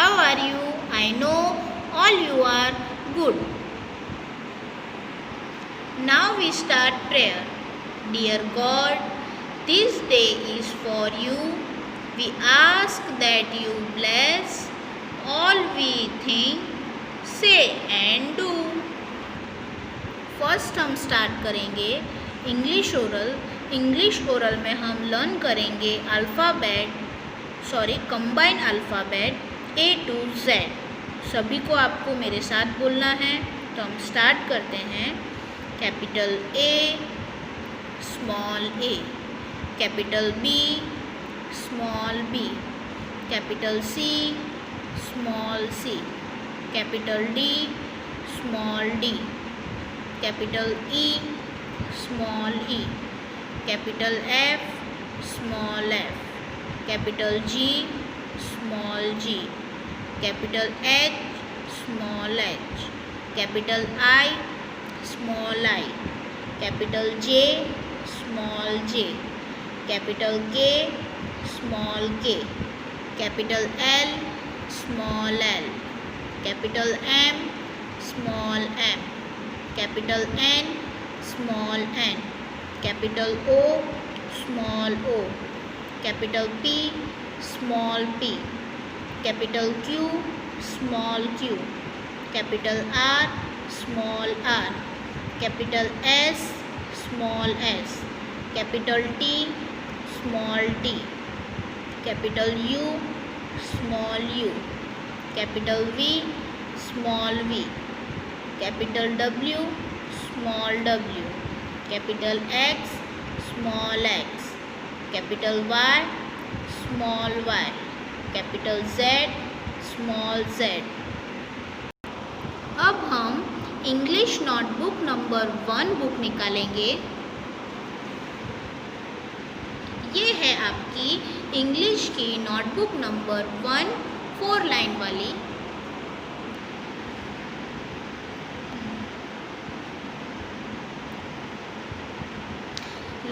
How are you? I know all you are good. Now we start prayer. Dear God, this day is for you. We ask that you bless all we think, say and do. First हम start करेंगे English oral में हम learn करेंगे combine alphabet A to Z। सभी को आपको मेरे साथ बोलना है, तो हम स्टार्ट करते हैं। Capital A, small a, capital B, small b, capital C, small c, capital D, small d, capital E, small e, capital F, small f, capital G, small g, capital H, small h, capital I, small i, capital J, small j, capital K, small k, capital L, small l, capital M, small m, capital N, small n, capital O, small o, capital P, small p, capital Q, small q, capital R, small r, capital S, small s, capital T, small t, capital U, small u, capital V, small v, capital W, small w, capital X, small x, capital Y, small y, capital Z, small z। अब हम English notebook number 1 book निकालेंगे। ये है आपकी English की notebook number 1, 4 line वाली।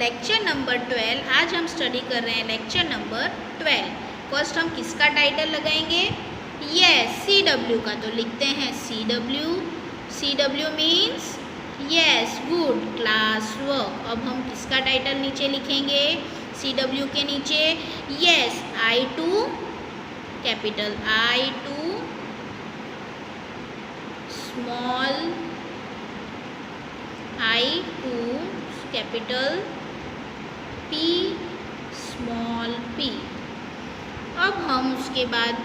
Lecture number 12, आज हम स्टडी कर रहे हैं लेक्चर नंबर 12। फर्स्ट हम किसका टाइटल लगाएंगे? यस, CW का, तो लिखते हैं CW means yes, good class work. अब हम किसका टाइटल नीचे लिखेंगे? CW के नीचे yes, I2, capital I2, small I2, capital P, small p। अब हम उसके बाद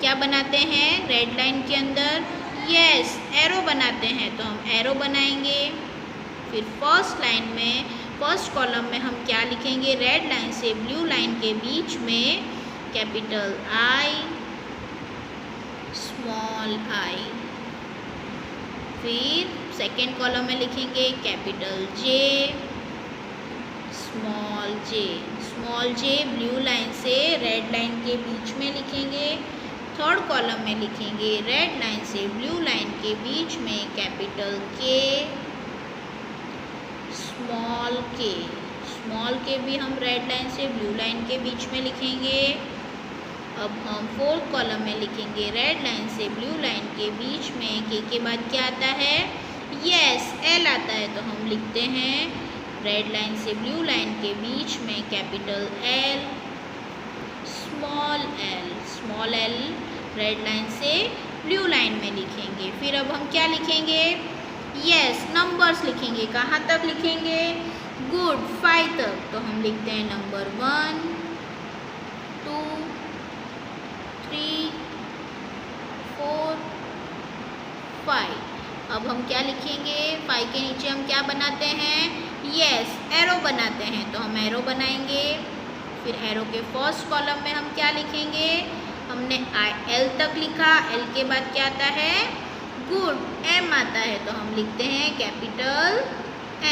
क्या बनाते हैं? रेड लाइन के अंदर यस, एरो बनाते हैं, तो हम एरो बनाएंगे। फिर फर्स्ट लाइन में, फर्स्ट कॉलम में हम क्या लिखेंगे? रेड लाइन से ब्लू लाइन के बीच में कैपिटल I, स्मॉल i। फिर सेकेंड कॉलम में लिखेंगे capital J, small j blue line से रेड लाइन के बीच में लिखेंगे। थर्ड कॉलम में लिखेंगे रेड लाइन से ब्लू लाइन के बीच में कैपिटल K, स्मॉल k भी हम रेड लाइन से ब्लू लाइन के बीच में लिखेंगे। अब हम फोर्थ कॉलम में लिखेंगे रेड लाइन से ब्लू लाइन के बीच में K के बाद क्या आता है? यस, L आता है, तो हम लिखते हैं रेड लाइन से ब्लू लाइन के बीच में capital L, small l red line से ब्लू लाइन में लिखेंगे। फिर अब हम क्या लिखेंगे? यस, नंबर्स लिखेंगे। कहाँ तक लिखेंगे? गुड, 5 तक, तो हम लिखते हैं नंबर 1, 2, 3, 4, 5। अब हम क्या लिखेंगे? 5 के नीचे हम क्या बनाते हैं? यस, एरो बनाते हैं, तो हम एरो बनाएंगे। फिर एरो के फर्स्ट कॉलम में हम क्या लिखेंगे? हमने L तक लिखा, L के बाद क्या आता है? गुड, M आता है, तो हम लिखते हैं कैपिटल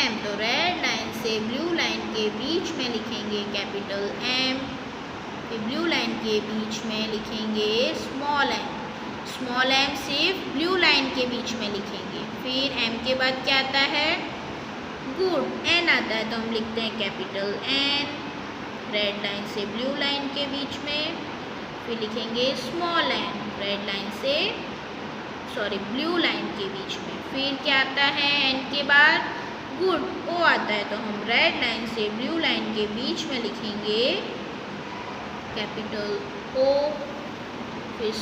M। तो रेड लाइन से ब्लू लाइन के बीच में लिखेंगे कैपिटल M, फिर ब्लू लाइन के बीच में लिखेंगे स्मॉल m सिर्फ ब्लू लाइन के बीच में लिखेंगे। फिर M के बाद क्या आता है? गुड, N आता है, तो हम लिखते हैं कैपिटल N, रेड लाइन से ब्लू लाइन के बीच में। फिर लिखेंगे स्मॉल n, रेड लाइन से ब्लू लाइन के बीच में। फिर क्या आता है एन के बाद? गुड, ओ आता है, तो हम रेड लाइन से ब्लू लाइन के बीच में लिखेंगे कैपिटल ओ। फिर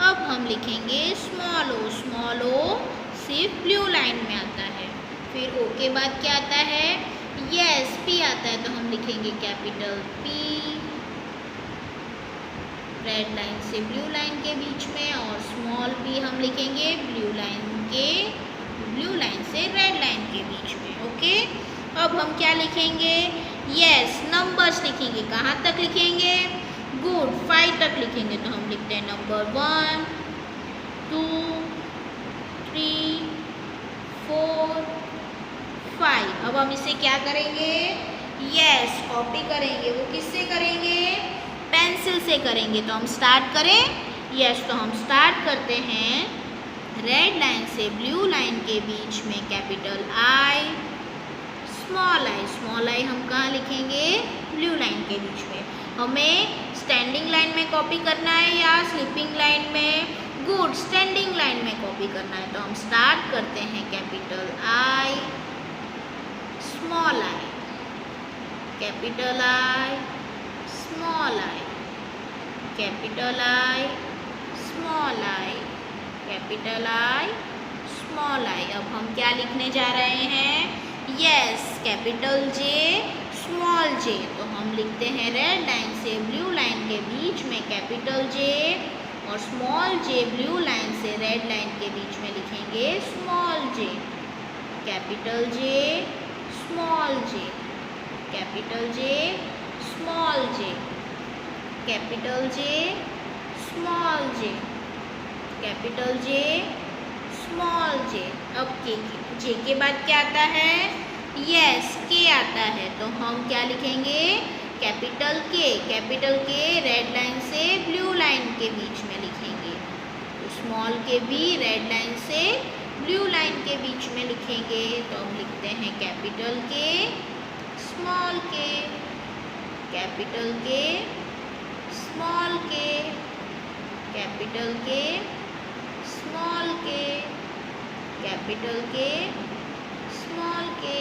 अब हम लिखेंगे स्मॉल ओ सिर्फ ब्लू लाइन में आता है। फिर ओ के बाद क्या आता है? यस, पी आता है, तो हम लिखेंगे कैपिटल पी रेड लाइन से ब्लू लाइन के बीच में, और स्मॉल पी हम लिखेंगे ब्लू लाइन से रेड लाइन के बीच में। ओके, अब हम क्या लिखेंगे? यस, नंबर्स लिखेंगे। कहाँ तक लिखेंगे? गुड, 5 तक लिखेंगे, तो हम लिखते हैं नंबर 1 2 3 4 5। अब हम इसे क्या करेंगे? यस, कॉपी करेंगे। वो किससे करेंगे? पेंसिल से करेंगे। तो हम स्टार्ट करें? यस, तो हम स्टार्ट करते हैं रेड लाइन से ब्लू लाइन के बीच में कैपिटल आई, स्मॉल आई हम कहाँ लिखेंगे? ब्लू लाइन के बीच में। हमें स्टैंडिंग लाइन में कॉपी करना है या स्लीपिंग लाइन में? गुड, स्टैंडिंग लाइन में कॉपी करना है। तो हम स्टार्ट करते हैं capital I, small I, capital I, small I, capital I, small I, capital I, small I. अब हम क्या लिखने जा रहे हैं? यस, कैपिटल जे, स्मॉल जे। तो हम लिखते हैं रेड लाइन से ब्लू लाइन के बीच में कैपिटल जे, और स्मॉल जे ब्लू लाइन से रेड लाइन के बीच में लिखेंगे स्मॉल जे, कैपिटल जे, स्मॉल जे, कैपिटल जे, स्मॉल जे, कैपिटल जे, स्मॉल जे, कैपिटल जे, स्मॉल जे। अब जे के बाद क्या आता है? यस, के आता है, तो हम क्या लिखेंगे? कैपिटल के रेड लाइन से ब्लू लाइन के बीच में लिखेंगे। तो स्मॉल के भी रेड लाइन से ब्लू लाइन के बीच में लिखेंगे। तो हम लिखते हैं कैपिटल के, स्मॉल के, कैपिटल के, स्मॉल के, कैपिटल के, स्मॉल के, कैपिटल के, स्मॉल के।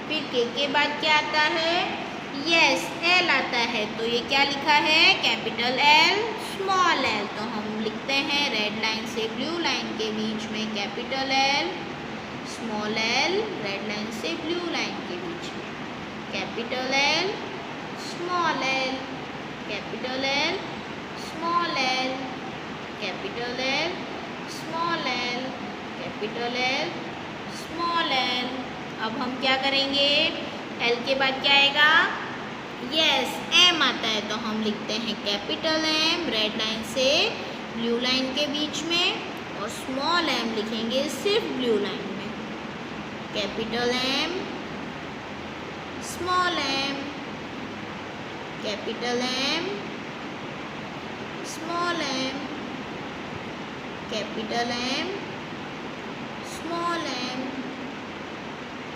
फिर के बाद क्या आता है? यस, एल आता है, तो ये क्या लिखा है? Capital L, small L. तो हम लिखते हैं रेड लाइन से ब्लू लाइन के बीच में capital L, small L, red line से ब्लू लाइन के बीच में capital L, small L, capital L, small L, capital L, small L, capital L, small L. अब हम क्या करेंगे? एल के बाद क्या आएगा? यस, एम आता है, तो हम लिखते हैं कैपिटल एम रेड लाइन से ब्लू लाइन के बीच में, और स्मॉल एम लिखेंगे सिर्फ ब्लू लाइन में, capital M, small M, capital M, small M, capital M, small M,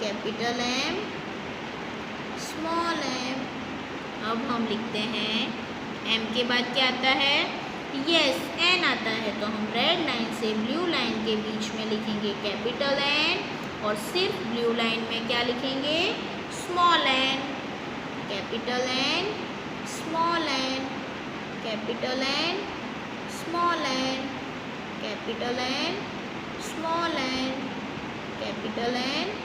capital M, small M. अब हम लिखते हैं एम के बाद क्या आता है? यस, एन आता है, तो हम रेड लाइन से ब्लू लाइन के बीच में लिखेंगे कैपिटल एन, और सिर्फ ब्लू लाइन में क्या लिखेंगे? Small N, capital N, small N, capital N, small N, capital N, small N, capital N,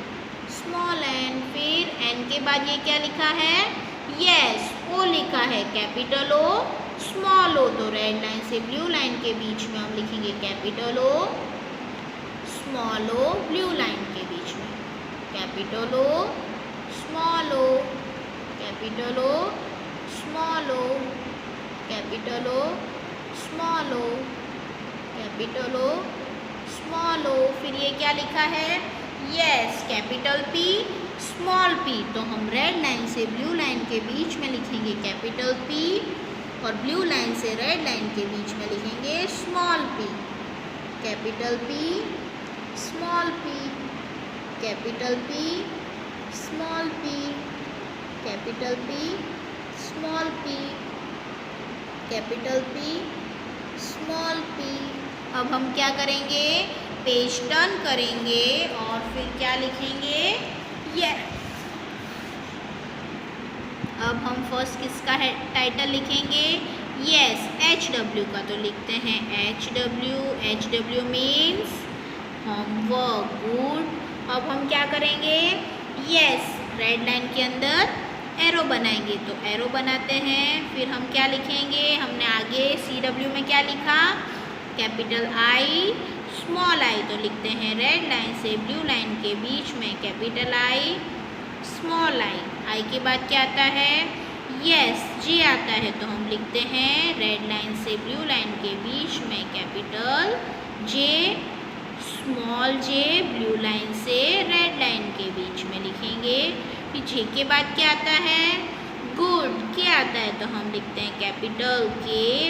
small N. फिर एन के बाद ये क्या लिखा है? यस, ओ लिखा है, कैपिटल ओ, स्मॉल ओ। तो रेड लाइन से ब्लू लाइन के बीच में हम लिखेंगे कैपिटल ओ, स्मॉल ओ, ब्लू लाइन के बीच में कैपिटल ओ, स्मॉल ओ, कैपिटल ओ, स्मॉल ओ, कैपिटल ओ, स्मॉल ओ, कैपिटल ओ, स्मॉल ओ। फिर ये क्या लिखा है? Yes, capital P, small P. तो हम रेड लाइन से ब्लू लाइन के बीच में लिखेंगे कैपिटल पी, और ब्लू लाइन से रेड लाइन के बीच में लिखेंगे small P, capital P, small P, capital P, small P, capital P, small P, capital P small p। अब हम क्या करेंगे, पेज टर्न करेंगे और फिर क्या लिखेंगे, यस। अब हम फर्स्ट किसका है टाइटल लिखेंगे, यस HW का, तो लिखते हैं HW मीन्स होमवर्क, गुड। अब हम क्या करेंगे, यस रेड लाइन के अंदर एरो बनाएंगे, तो एरो बनाते हैं। फिर हम क्या लिखेंगे, हमने आगे CW में क्या लिखा, कैपिटल I स्मॉल I, तो लिखते हैं रेड लाइन से ब्लू लाइन के बीच में कैपिटल I स्मॉल I के बाद क्या आता है, यस J आता है, तो हम लिखते हैं रेड लाइन से ब्लू लाइन के बीच में capital J small j, blue line से रेड लाइन के बीच में लिखेंगे। फिर J के बाद क्या आता है, गुड क्या आता है, तो हम लिखते हैं कैपिटल K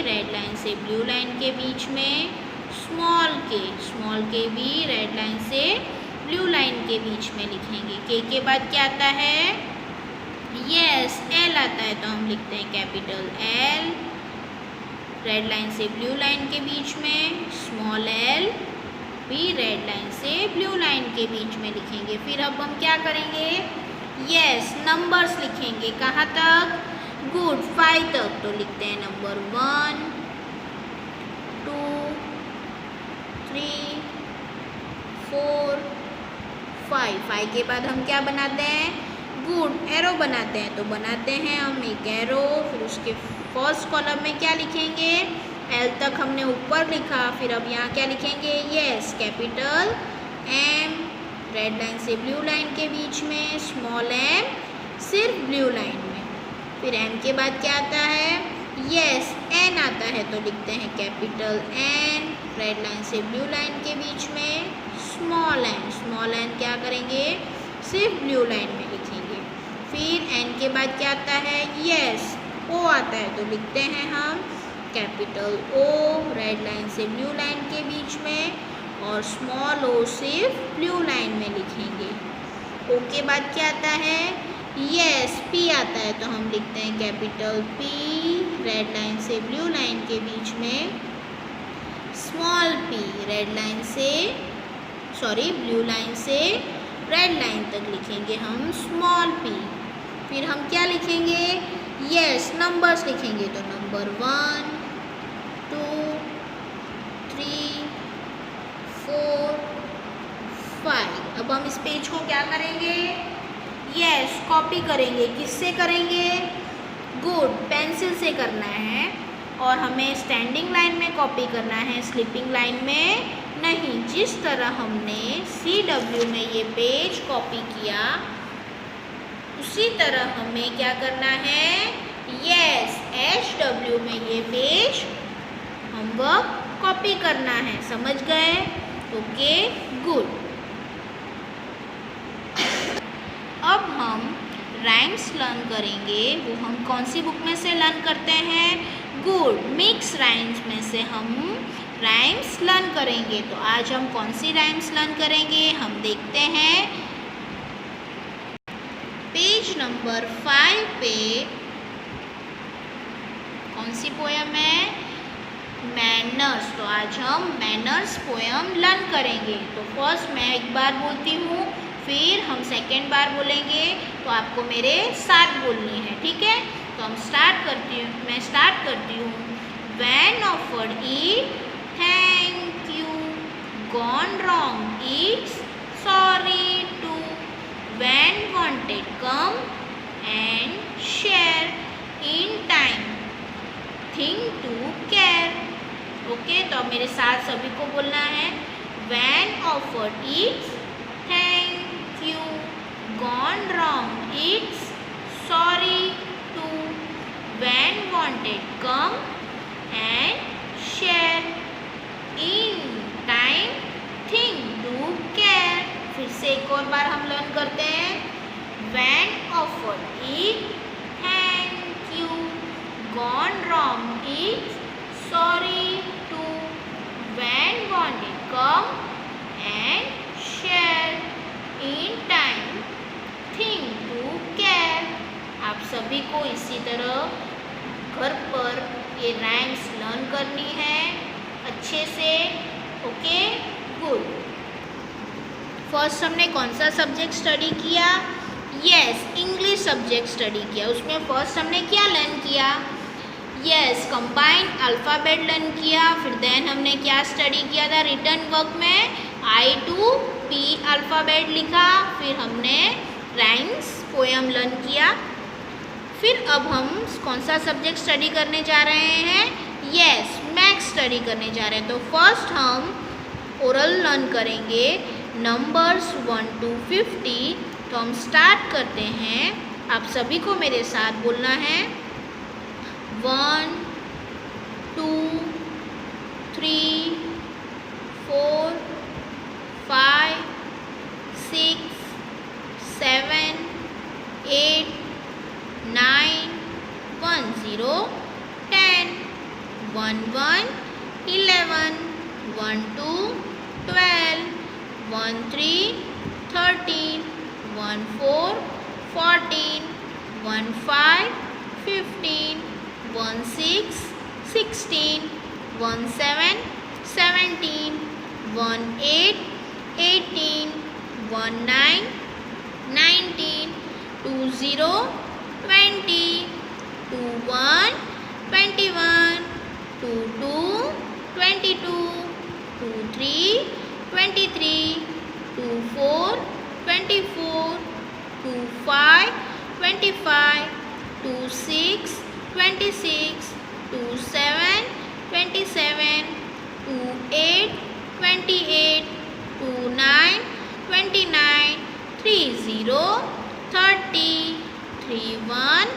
रेड लाइन से ब्लू लाइन के बीच में स्मॉल के भी रेड लाइन से ब्लू लाइन के बीच में लिखेंगे। K के बाद क्या आता है, यस L आता है, तो हम लिखते हैं कैपिटल L रेड लाइन से ब्लू लाइन के बीच में स्मॉल l भी रेड लाइन से ब्लू लाइन के बीच में लिखेंगे। फिर अब हम क्या करेंगे, यस नंबर्स लिखेंगे, कहाँ तक, गुड 5 तक, तो लिखते हैं नंबर 1 2 3 4 5 के बाद हम क्या बनाते हैं, गुड एरो बनाते हैं, तो बनाते हैं हम एक एरो। फिर उसके फर्स्ट कॉलम में क्या लिखेंगे, L तक हमने ऊपर लिखा, फिर अब यहाँ क्या लिखेंगे, yes capital M red line से ब्लू लाइन के बीच में स्मॉल m सिर्फ ब्लू लाइन में। फिर M के बाद क्या आता है, यस N आता है, तो लिखते हैं कैपिटल N रेड लाइन से ब्लू लाइन के बीच में स्मॉल n क्या करेंगे, सिर्फ ब्लू लाइन में लिखेंगे। फिर N के बाद क्या आता है, यस O आता है, तो लिखते हैं हम कैपिटल O रेड लाइन से ब्लू लाइन के बीच में और स्मॉल o सिर्फ ब्लू लाइन में लिखेंगे। O के बाद क्या आता है, यस P आता है, तो हम लिखते हैं कैपिटल P रेड लाइन से ब्लू लाइन के बीच में स्मॉल p रेड लाइन से ब्लू लाइन से रेड लाइन तक लिखेंगे हम स्मॉल p। फिर हम क्या लिखेंगे, यस नंबर्स लिखेंगे, तो नंबर 1 2 3 4 5। अब हम इस पेज को क्या करेंगे, यस कॉपी करेंगे, किससे करेंगे, गुड पेंसिल से करना है, और हमें स्टैंडिंग लाइन में कॉपी करना है, स्लीपिंग लाइन में नहीं। जिस तरह हमने CW में ये पेज कॉपी किया उसी तरह हमें क्या करना है, यस HW में ये पेज होमवर्क कॉपी करना है, समझ गए, ओके गुड। अब हम राइम्स लर्न करेंगे, वो हम कौन सी बुक में से लर्न करते हैं, गुड मिक्स राइम्स में से हम राइम्स लर्न करेंगे। तो आज हम कौन सी राइम्स लर्न करेंगे, हम देखते हैं पेज नंबर 5 पे कौन सी पोयम है, मैनर्स। तो आज हम मैनर्स पोयम लर्न करेंगे। तो फर्स्ट मैं एक बार बोलती हूँ, फिर हम सेकेंड बार बोलेंगे, तो आपको मेरे साथ बोलनी है, ठीक है। तो मैं स्टार्ट करती हूँ। When offered eat, thank you. Gone wrong, it's sorry too. When wanted, come and share. In time, think to care. Okay, तो अब मेरे साथ सभी को बोलना है। When offered eat, thank you. Gone wrong, it's sorry too. When wanted, come and share. In time, think to care. फिर से एक और बार हम लर्न करते हैं। When offered, eat, thank you. Gone wrong, eat, sorry too. When wanted, come and share. In time, think to care. आप सभी को इसी तरह घर पर ये राइम्स लर्न करनी है अच्छे से। Okay, good. फर्स्ट हमने कौन सा सब्जेक्ट स्टडी किया? यस, इंग्लिश सब्जेक्ट स्टडी किया। उसमें फर्स्ट हमने क्या लर्न किया? यस, कंबाइंड अल्फ़ाबेट लर्न किया। फिर देन हमने क्या स्टडी किया था? रिटन वर्क में I to P अल्फ़ाबेट लिखा। फिर हमने राइम्स पोएम लर्न किया। फिर अब हम कौन सा सब्जेक्ट स्टडी करने जा रहे हैं? यस, मैथ्स स्टडी करने जा रहे हैं। तो फर्स्ट हम ओरल लर्न करेंगे नंबर्स 1 to 50। तो हम स्टार्ट करते हैं। आप सभी को मेरे साथ बोलना है 1 2 3 4 5 6 7 8 9 1 0 10 1 1 11 1 2 12 1 3 13 1 4 14 1 5 15 1 6 16 1 7 17 1 8 18 1 9 19 2 0 20 2 1 21 2 2 22 2 3 23 2 4 24 2 5 25 2 6 26 2 7 27 2 8 28 2 9 29 3 0 30 3 1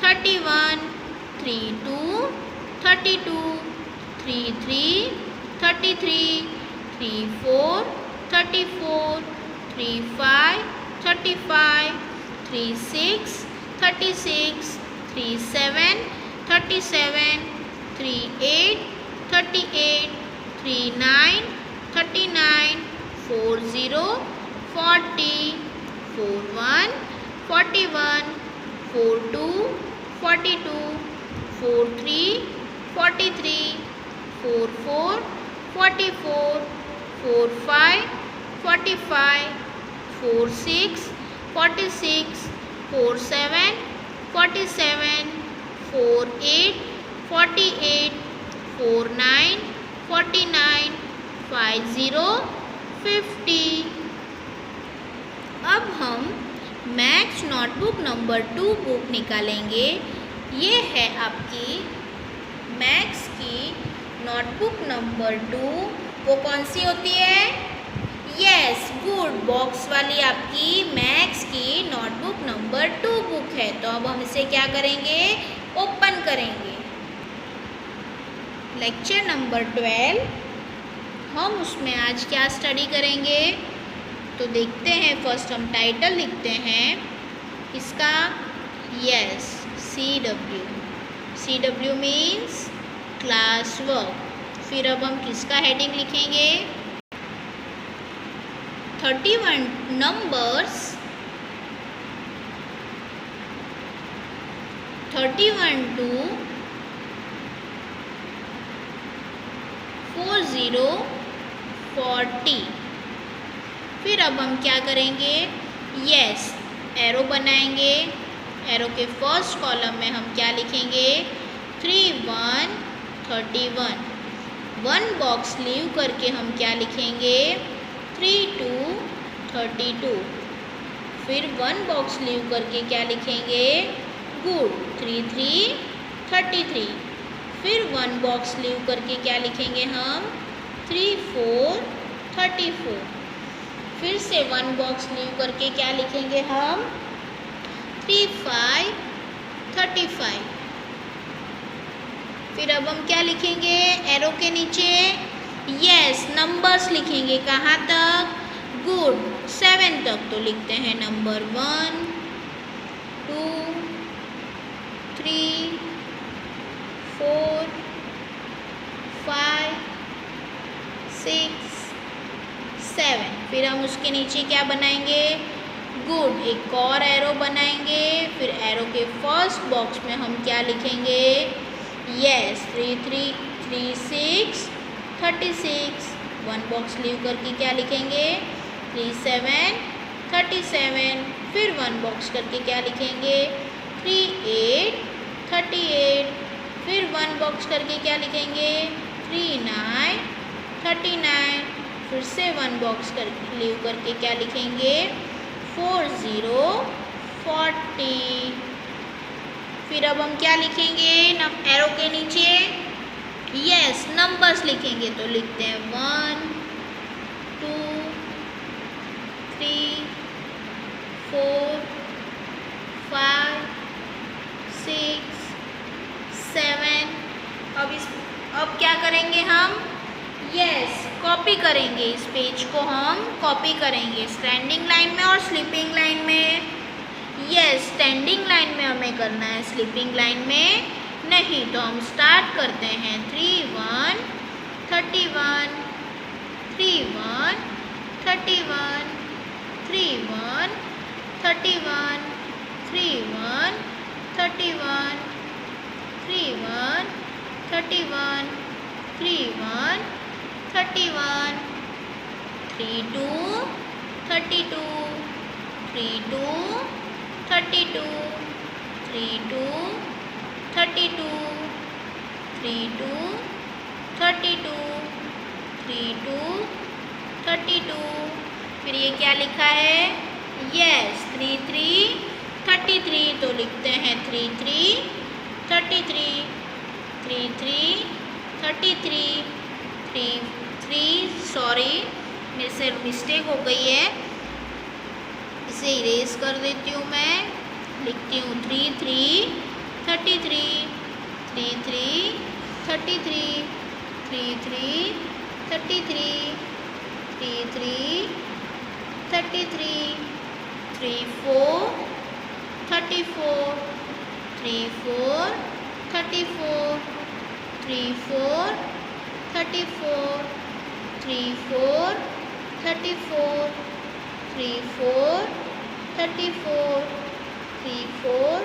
31 3 2 32 3 3 33 3 4 34 3 5 35 3 6 36 3 7 37 3 8 38 3 9 39 4 0 40 4 1 41 4 2 42 4 3 43 4 4 44 4 5 45 4 6 46 4 7 47 4 8 48 4 9 49 5 0 50। अब हम मैथ्स नोटबुक नंबर 2 बुक निकालेंगे। ये है आपकी मैथ्स की नोटबुक नंबर 2। वो कौन सी होती है? यस, गुड, बॉक्स वाली आपकी मैथ्स की नोटबुक नंबर 2 बुक है। तो अब हम इसे क्या करेंगे? ओपन करेंगे। लेक्चर नंबर 12, हम उसमें आज क्या स्टडी करेंगे? तो देखते हैं। फर्स्ट हम टाइटल लिखते हैं इसका। Yes, CW means class work. फिर अब हम किसका हेडिंग लिखेंगे? 31 नंबर्स 31 to 40 40। फिर अब हम क्या करेंगे? यस, एरो बनाएंगे। एरो के फर्स्ट कॉलम में हम क्या लिखेंगे? 3 1 31। 1 बॉक्स लीव करके हम क्या लिखेंगे? 3 2 32। फिर 1 बॉक्स लीव करके क्या लिखेंगे? गुड, 3 3 33। फिर 1 बॉक्स लीव करके क्या लिखेंगे हम? 3 4 34। फिर से 1 बॉक्स लीव करके क्या लिखेंगे हम? 3 5 35। फिर अब हम क्या लिखेंगे? एरो के नीचे यस, नंबर्स लिखेंगे। कहाँ तक? गुड, 7 तक। तो लिखते हैं नंबर 1 2 3 4 5 6 7। फिर हम उसके नीचे क्या बनाएंगे? गुड, एक और एरो बनाएंगे। फिर एरो के फर्स्ट बॉक्स में हम क्या लिखेंगे? यस 36 36 1 बॉक्स लीव करके क्या लिखेंगे 37 37 फिर 1 बॉक्स करके क्या लिखेंगे 38 38 फिर 1 बॉक्स करके क्या लिखेंगे 39 39 फिर से 1 बॉक्स कर लीव करके क्या लिखेंगे 40 40 फिर अब हम क्या लिखेंगे एरो के नीचे यस नंबर्स लिखेंगे तो लिखते हैं 1 2 3 4 5 6 7 अब क्या करेंगे हम यस कॉपी करेंगे इस पेज को हम कॉपी करेंगे स्टैंडिंग लाइन में और स्लीपिंग लाइन में यस स्टैंडिंग लाइन में हमें करना है स्लीपिंग लाइन में नहीं तो हम स्टार्ट करते हैं 3 1 31 3 1 31 3 1 31 3 1 31 3 1 31 3 1 31 3 2 32 3 2 32 3 2 32 3 2 32 3 2 32 फिर ये क्या लिखा है यस 3 3 33 तो लिखते हैं 3 3 33 3 3 33 3 3 सॉरी मेरे से मिस्टेक हो गई है इसे इरेज कर देती हूँ मैं लिखती हूँ 3 3 33 3 3 33 3 3 33 3 3 33 3 4 34 3 4 34 3 4 34 3 4 34 3 4 34 3 4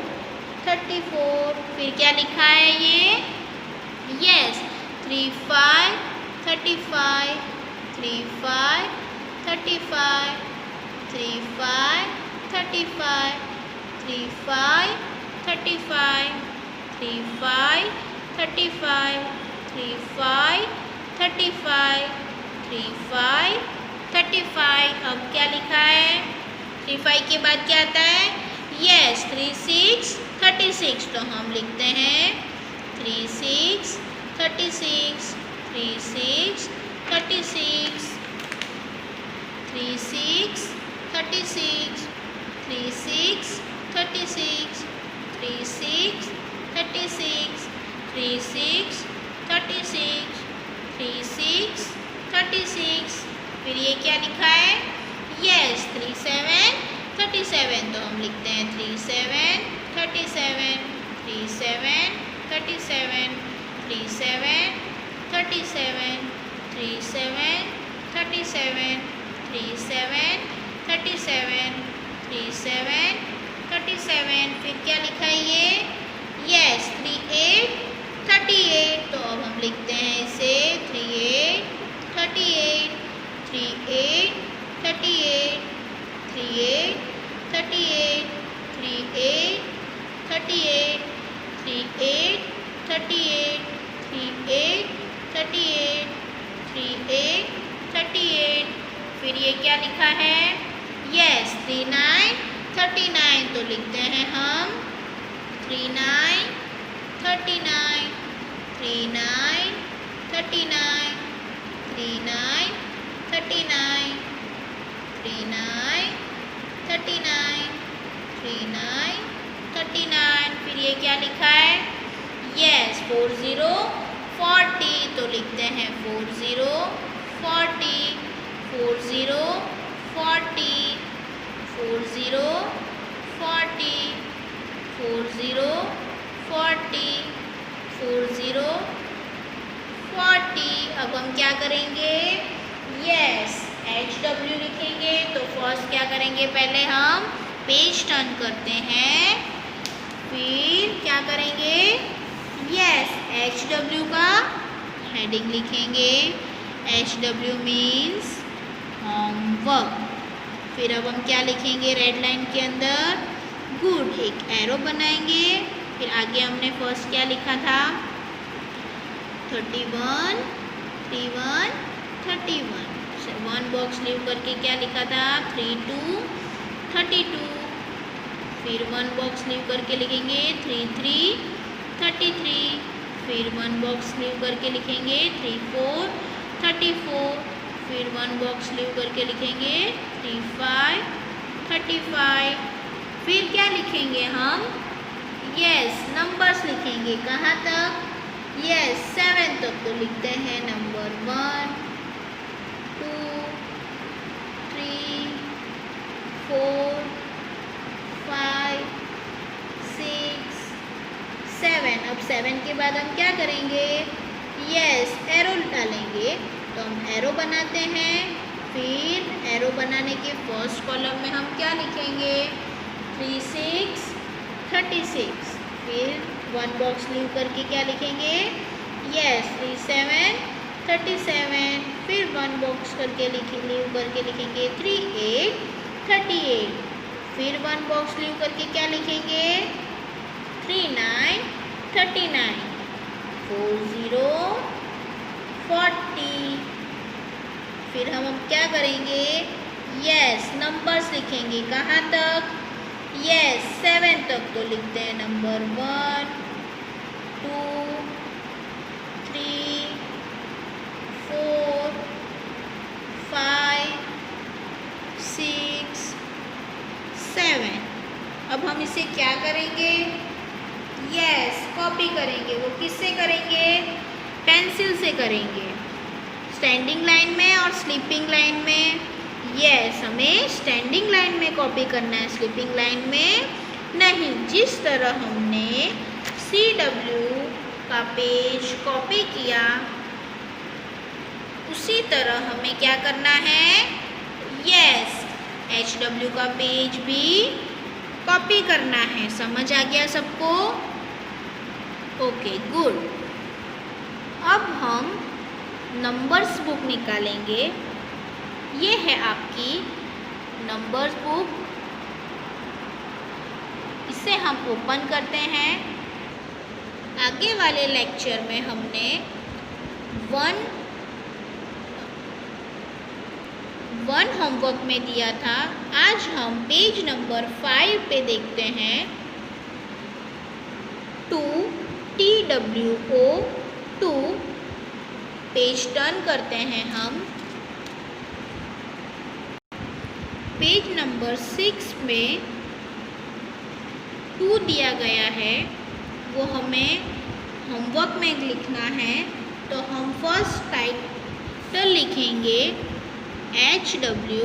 34 फिर क्या लिखा है ये यस 3 5 35 3 5 35 3 5 35 3 5 35 3 5 35 3 5 35 3 5 35 अब क्या लिखा है 3 5 के बाद क्या आता है यस 3 6 36 तो हम लिखते हैं 3 6 36 3 6 36 3 6 36 3 6 36 3 6 36 3 6 36 3 6 36 फिर ये क्या लिखा है यस 3 7 37 तो हम लिखते हैं 3 7 37 3 7 37 3 7 37 3 7 37 3 7 37 3 7 37 फिर क्या लिखा है ये यस 3 8 38 तो अब हम लिखते हैं इसे 3 8 38 3 8 38 3 8 38 3 8 38 3 8 38 3 8 38 3 8 38 फिर ये क्या लिखा है यस 3 9 39 तो लिखते हैं हम 3 9 39 3 9 39 3 9 39 3 9 39 3 9 39 फिर ये क्या लिखा है यस 40 40 तो लिखते हैं 40 40 40 40 40 40 40 40 40 40 अब हम क्या करेंगे यस HW लिखेंगे तो फर्स्ट क्या करेंगे पहले हम पेज टर्न करते हैं फिर क्या करेंगे यस, HW का हेडिंग लिखेंगे। HW means homework. फिर अब हम क्या लिखेंगे रेड लाइन के अंदर? गुड, एक एरो बनाएंगे। फिर आगे हमने फर्स्ट क्या लिखा था? 31, 31, 31। वन बॉक्स लीव करके क्या लिखा था? 32, 32। फिर वन बॉक्स लीव करके लिखेंगे 33, 33। फिर वन बॉक्स लीव करके लिखेंगे 34, 34। फिर वन बॉक्स लीव करके लिखेंगे 35, 35। फिर क्या लिखेंगे हम? यस, नंबर्स लिखेंगे। कहाँ तक? यस, 7 तक तो लिखते हैं। नंबर 1, 2, 3, 4, 5, 6, 7। अब 7 के बाद हम क्या करेंगे? यस, एरो डालेंगे। तो हम एरो बनाते हैं। फिर एरो बनाने के फर्स्ट कॉलम में हम क्या लिखेंगे? 3, 6, 36। फिर वन बॉक्स लीव करके क्या लिखेंगे? यस, 3, 7, 37। फिर वन बॉक्स करके लीव करके लिखेंगे 3, 8, 38। फिर वन बॉक्स लीव करके क्या लिखेंगे? 3, 9, 39। 4, 0, 40। फिर हम क्या करेंगे? यस, नंबर्स लिखेंगे। कहाँ तक? यस, 7 तक तो लिखते हैं। नंबर 1, 2, 3, 4, 5, 6, 7। अब हम इसे क्या करेंगे? यस, कॉपी करेंगे। वो किससे करेंगे? पेंसिल से करेंगे। स्टैंडिंग लाइन में और स्लीपिंग लाइन में। यस, हमें स्टैंडिंग लाइन में कॉपी करना है, स्लीपिंग लाइन में नहीं। जिस तरह हमने CW का पेज कॉपी किया उसी तरह हमें क्या करना है? यस, HW का पेज भी कॉपी करना है। समझ आ गया सबको? Okay, good. अब हम नंबर्स बुक निकालेंगे। ये है आपकी नंबर्स बुक। इसे हम ओपन करते हैं। आगे वाले लेक्चर में हमने वन होमवर्क में दिया था। आज हम पेज नंबर 5 पे देखते हैं। 2 TWO 2। पेज टर्न करते हैं हम। पेज नंबर 6 में 2 दिया गया है, वो हमें होमवर्क में लिखना है। तो हम फर्स्ट टाइटल लिखेंगे HW।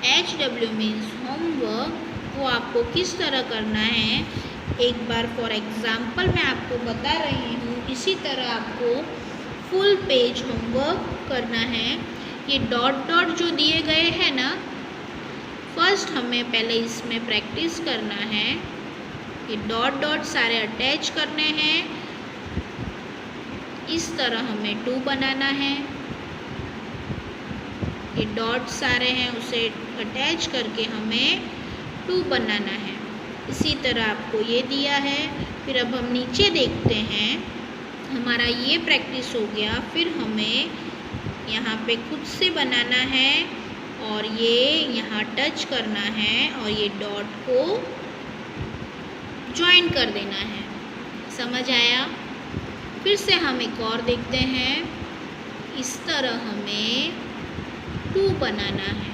HW means homework. वो आपको किस तरह करना है एक बार फॉर एग्जाम्पल मैं आपको बता रही हूँ। इसी तरह आपको फुल पेज होमवर्क करना है। ये डॉट डॉट जो दिए गए हैं ना, फर्स्ट हमें पहले इसमें प्रैक्टिस करना है। ये डॉट डॉट सारे अटैच करने हैं। इस तरह हमें 2 बनाना है। ये डॉट सारे हैं उसे अटैच करके हमें 2 बनाना है। इसी तरह आपको ये दिया है। फिर अब हम नीचे देखते हैं। हमारा ये प्रैक्टिस हो गया। फिर हमें यहाँ पे खुद से बनाना है और ये यहाँ टच करना है और ये डॉट को ज्वाइन कर देना है। समझ आया? फिर से हम एक और देखते हैं। इस तरह हमें 2 बनाना है।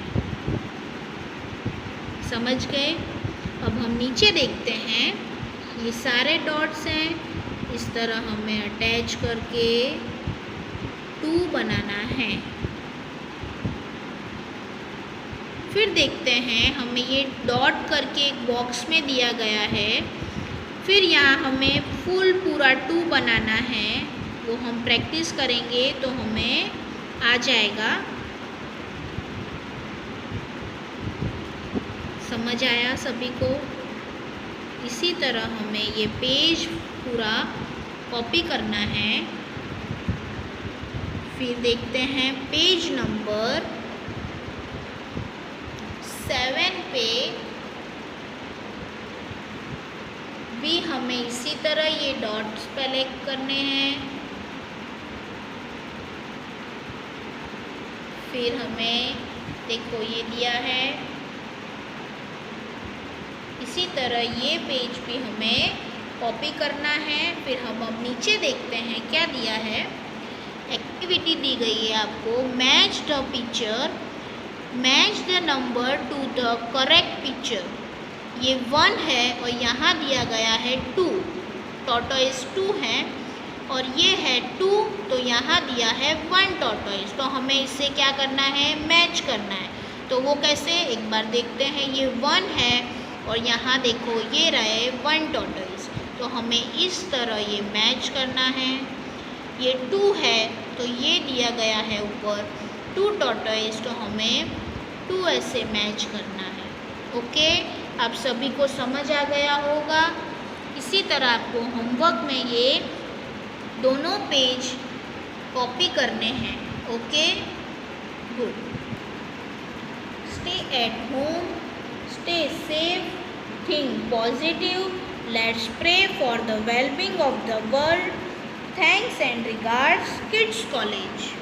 समझ गए? अब हम नीचे देखते हैं। ये सारे डॉट्स हैं। इस तरह हमें अटैच करके 2 बनाना है। फिर देखते हैं हमें ये डॉट करके एक बॉक्स में दिया गया है। फिर यहाँ हमें फुल पूरा 2 बनाना है। वो हम प्रैक्टिस करेंगे तो हमें आ जाएगा। समझ आया सभी को? इसी तरह हमें ये पेज पूरा कॉपी करना है। फिर देखते हैं पेज नंबर 7 पे भी हमें इसी तरह ये डॉट्स पहले करने हैं। फिर हमें देखो ये दिया है, इसी तरह ये पेज भी हमें कॉपी करना है। फिर हम अब नीचे देखते हैं क्या दिया है। एक्टिविटी दी गई है आपको, match the picture, match the number two the correct picture. ये 1 है और यहाँ दिया गया है 2, टॉर्टोइज 2 है और ये है 2, तो यहाँ दिया है 1 टॉर्टोइज। तो हमें इससे क्या करना है, मैच करना है। तो वो कैसे, एक बार देखते हैं। ये 1 है और यहाँ देखो ये रहे 1 टॉर्टोइज, तो हमें इस तरह ये मैच करना है। ये 2 है तो ये दिया गया है ऊपर 2 टॉर्टोइज, तो हमें 2 ऐसे मैच करना है। ओके, आप सभी को समझ आ गया होगा। इसी तरह आपको होमवर्क में ये दोनों पेज कॉपी करने हैं। Okay, good. Stay at home, stay safe, think positive, let's pray for the wellbeing of the world. Thanks and regards, kids college.